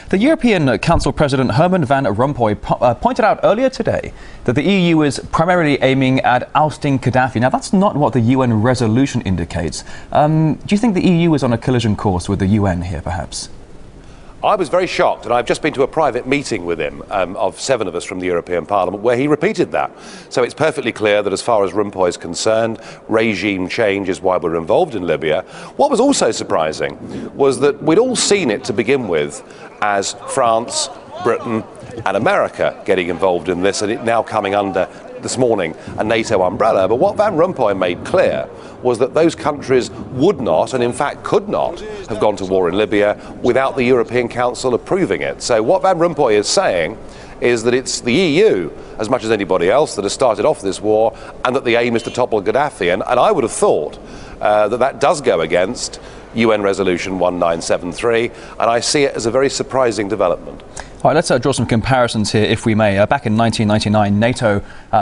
The European Council President Herman Van Rompuy pointed out earlier today that the EU is primarily aiming at ousting Gaddafi. Now, that's not what the UN resolution indicates. Do you think the EU is on a collision course with the UN here, perhaps? I was very shocked, and I've just been to a private meeting with him of 7 of us from the European Parliament where he repeated that. So it's perfectly clear that as far as Rompuy is concerned, regime change is why we're involved in Libya. What was also surprising was that we'd all seen it to begin with as France, Britain and America getting involved in this, and it now coming under, this morning, a NATO umbrella. But what Van Rompuy made clear was that those countries would not, and in fact could not, have gone to war in Libya without the European Council approving it. So what Van Rompuy is saying is that it's the EU, as much as anybody else, that has started off this war, and that the aim is to topple Gaddafi. And I would have thought that does go against UN Resolution 1973, and I see it as a very surprising development. All right, let's draw some comparisons here, if we may. Back in 1999, NATO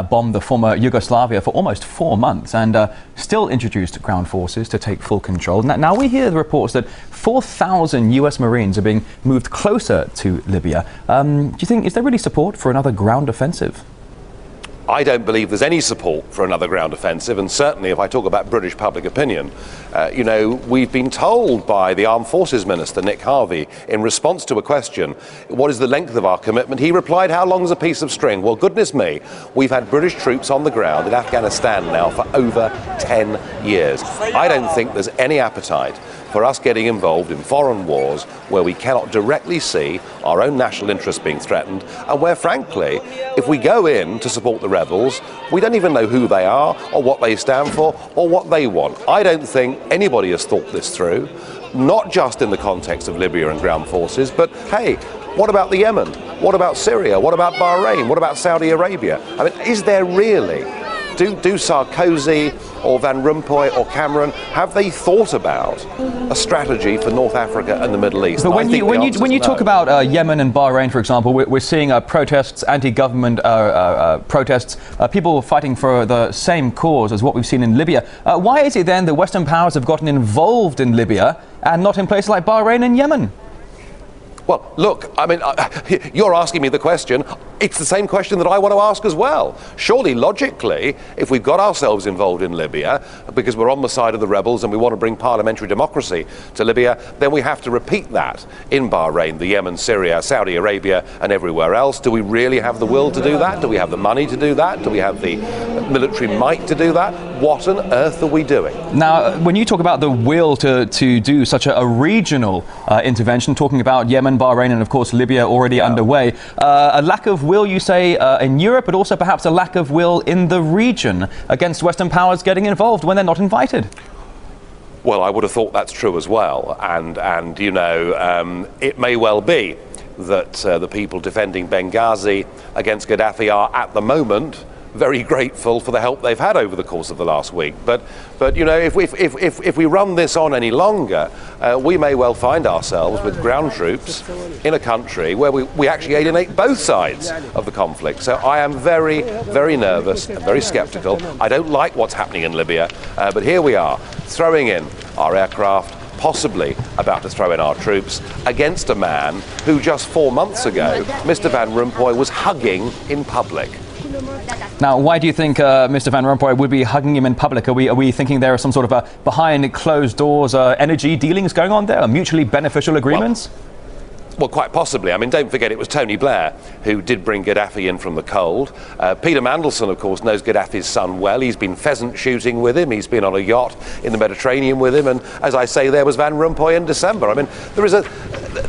bombed the former Yugoslavia for almost 4 months and still introduced ground forces to take full control. Now we hear the reports that 4,000 US Marines are being moved closer to Libya. Do you think, is there really support for another ground offensive? I don't believe there's any support for another ground offensive, and certainly if I talk about British public opinion, we've been told by the Armed Forces Minister, Nick Harvey, in response to a question, what is the length of our commitment? He replied, how long is a piece of string? Well, goodness me, we've had British troops on the ground in Afghanistan now for over 10 years. I don't think there's any appetite for us getting involved in foreign wars where we cannot directly see our own national interests being threatened, and where, frankly, if we go in to support the rebels, we don't even know who they are or what they stand for or what they want. I don't think anybody has thought this through, not just in the context of Libya and ground forces, but hey, what about the Yemen? What about Syria? What about Bahrain? What about Saudi Arabia? I mean, is there really? Do Sarkozy or Van Rompuy or Cameron, have they thought about a strategy for North Africa and the Middle East? But when you talk about Yemen and Bahrain, for example, we're seeing protests, anti-government protests, people fighting for the same cause as what we've seen in Libya. Why is it then that Western powers have gotten involved in Libya and not in places like Bahrain and Yemen? Well, look, I mean, you're asking me the question. It's the same question that I want to ask as well. Surely, logically, if we've got ourselves involved in Libya because we're on the side of the rebels and we want to bring parliamentary democracy to Libya, then we have to repeat that in Bahrain, the Yemen, Syria, Saudi Arabia and everywhere else. Do we really have the will to do that? Do we have the money to do that? Do we have the military might to do that? What on earth are we doing? Now, when you talk about the will to do such a regional intervention, talking about Yemen, Bahrain and of course Libya already underway, a lack of will, you say, in Europe, but also perhaps a lack of will in the region against Western powers getting involved when they're not invited. Well, I would have thought that's true as well, and it may well be that the people defending Benghazi against Gaddafi are at the moment very grateful for the help they've had over the course of the last week. But if we run this on any longer, we may well find ourselves with ground troops in a country where we actually alienate both sides of the conflict. So I am very, very nervous and very sceptical. I don't like what's happening in Libya, but here we are, throwing in our aircraft, possibly about to throw in our troops, against a man who just 4 months ago, Mr. Van Rompuy, was hugging in public. Now, why do you think Mr. Van Rompuy would be hugging him in public? Are we thinking there are some sort of behind closed doors energy dealings going on there, mutually beneficial agreements? Well, quite possibly. I mean, don't forget it was Tony Blair who did bring Gaddafi in from the cold. Peter Mandelson, of course, knows Gaddafi's son well. He's been pheasant shooting with him. He's been on a yacht in the Mediterranean with him. And as I say, there was Van Rompuy in December. I mean,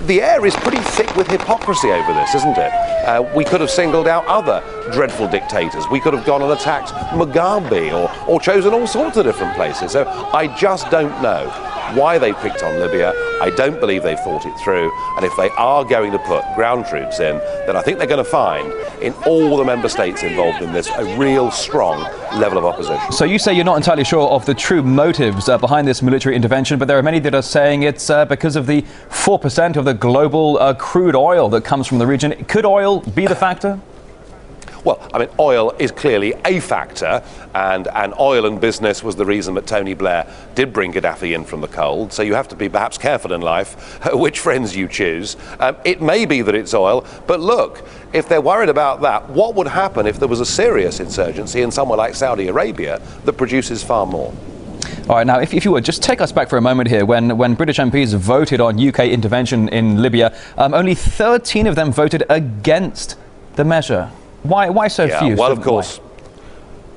the air is pretty thick with hypocrisy over this, isn't it? We could have singled out other dreadful dictators. We could have gone and attacked Mugabe or chosen all sorts of different places. So I just don't know why they picked on Libya. I don't believe they've thought it through, and if they are going to put ground troops in, then I think they're going to find in all the member states involved in this a real strong level of opposition. So you say you're not entirely sure of the true motives behind this military intervention, but there are many that are saying it's because of the 4% of the global crude oil that comes from the region. Could oil be the factor? Well, I mean, oil is clearly a factor, and oil and business was the reason that Tony Blair did bring Gaddafi in from the cold. So you have to be perhaps careful in life which friends you choose. It may be that it's oil, but look, if they're worried about that, what would happen if there was a serious insurgency in somewhere like Saudi Arabia that produces far more? All right, now, if you would, just take us back for a moment here. When British MPs voted on UK intervention in Libya, only 13 of them voted against the measure. Why so few? Well, of course.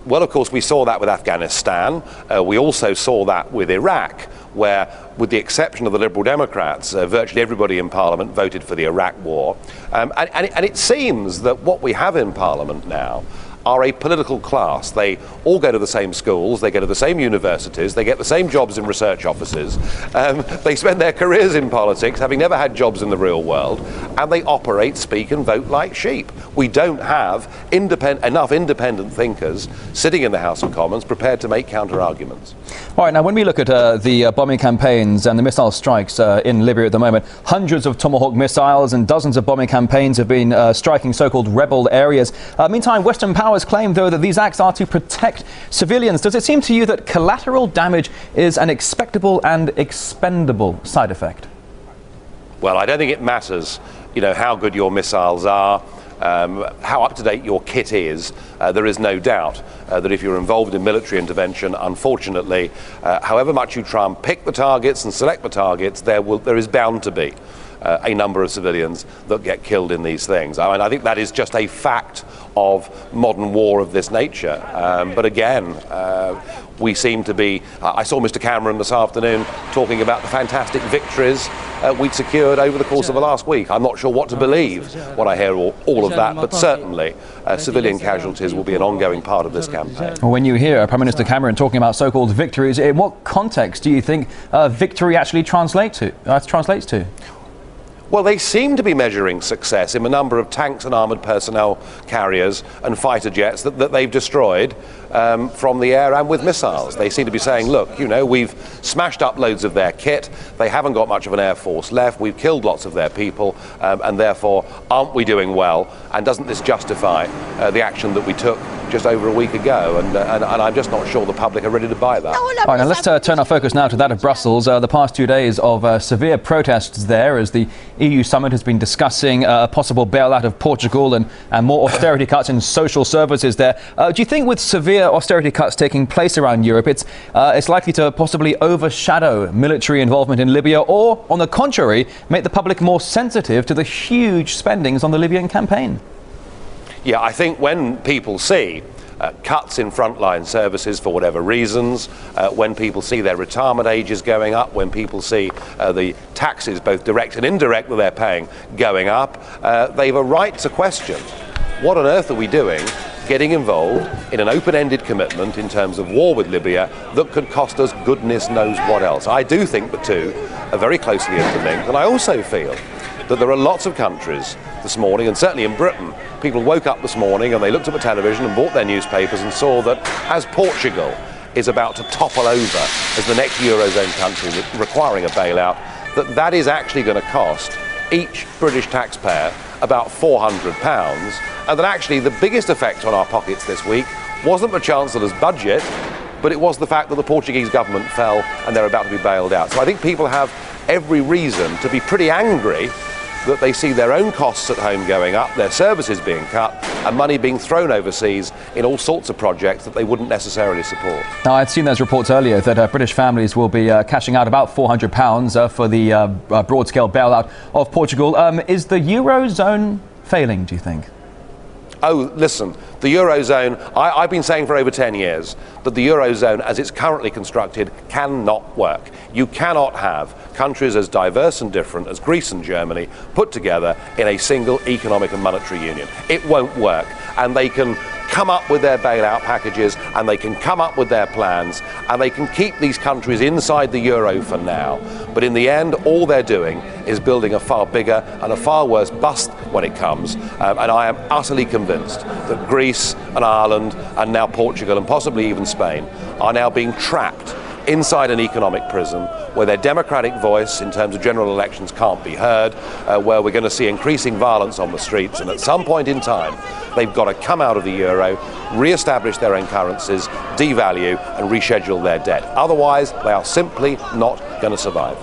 Well, of course, we saw that with Afghanistan. We also saw that with Iraq, where, with the exception of the Liberal Democrats, virtually everybody in Parliament voted for the Iraq war. And it seems that what we have in Parliament now are a political class. They all go to the same schools, they go to the same universities, they get the same jobs in research offices, they spend their careers in politics, having never had jobs in the real world, and they operate, speak and vote like sheep. We don't have enough independent thinkers sitting in the House of Commons prepared to make counter-arguments. All right, now when we look at the bombing campaigns and the missile strikes in Libya at the moment, hundreds of Tomahawk missiles and dozens of bombing campaigns have been striking so-called rebel areas. Meantime, Western powers claim, though, that these acts are to protect civilians. Does it seem to you that collateral damage is an expectable and expendable side effect? Well, I don't think it matters, how good your missiles are, how up-to-date your kit is. There is no doubt that if you're involved in military intervention, unfortunately, however much you try and pick the targets and select the targets, there is bound to be a number of civilians that get killed in these things. I mean, I think that is just a fact of modern war of this nature. But again, we seem to be... I saw Mr. Cameron this afternoon talking about the fantastic victories we'd secured over the course of the last week. I'm not sure what to believe when I hear all of that, but certainly civilian casualties will be an ongoing part of this campaign. Well, when you hear Prime Minister Cameron talking about so-called victories, in what context do you think victory actually translates to? Well, they seem to be measuring success in the number of tanks and armoured personnel carriers and fighter jets that they've destroyed from the air and with missiles. They seem to be saying, look, we've smashed up loads of their kit, they haven't got much of an air force left, we've killed lots of their people, and therefore, aren't we doing well? And doesn't this justify the action that we took just over a week ago? And I'm just not sure the public are ready to buy that. All right, now let's turn our focus now to that of Brussels. The past 2 days of severe protests there as the EU summit has been discussing a possible bailout of Portugal and more austerity cuts in social services there. Do you think with severe austerity cuts taking place around Europe, it's likely to possibly overshadow military involvement in Libya, or, on the contrary, make the public more sensitive to the huge spendings on the Libyan campaign? Yeah, I think when people see cuts in frontline services for whatever reasons, when people see their retirement ages going up, when people see the taxes, both direct and indirect, that they're paying going up, they have a right to question, what on earth are we doing getting involved in an open-ended commitment in terms of war with Libya that could cost us goodness knows what else? I do think the two are very closely interlinked, and I also feel that there are lots of countries this morning, and certainly in Britain, people woke up this morning and they looked at the television and bought their newspapers and saw that as Portugal is about to topple over as the next Eurozone country requiring a bailout, that is actually going to cost each British taxpayer about £400, and that actually the biggest effect on our pockets this week wasn't the Chancellor's budget, but it was the fact that the Portuguese government fell and they're about to be bailed out. So I think people have every reason to be pretty angry that they see their own costs at home going up, their services being cut, and money being thrown overseas in all sorts of projects that they wouldn't necessarily support. Now, I'd seen those reports earlier that British families will be cashing out about £400 for the broad-scale bailout of Portugal. Is the Eurozone failing, do you think? Oh, listen, the Eurozone, I've been saying for over 10 years that the Eurozone, as it's currently constructed, cannot work. You cannot have countries as diverse and different as Greece and Germany put together in a single economic and monetary union. It won't work, and they can come up with their bailout packages, and they can come up with their plans, and they can keep these countries inside the euro for now. But in the end, all they're doing is building a far bigger and a far worse bust when it comes. And I am utterly convinced that Greece and Ireland and now Portugal and possibly even Spain are now being trapped inside an economic prison where their democratic voice in terms of general elections can't be heard, where we're going to see increasing violence on the streets, and at some point in time they've got to come out of the euro, re-establish their own currencies, devalue and reschedule their debt. Otherwise, they are simply not going to survive.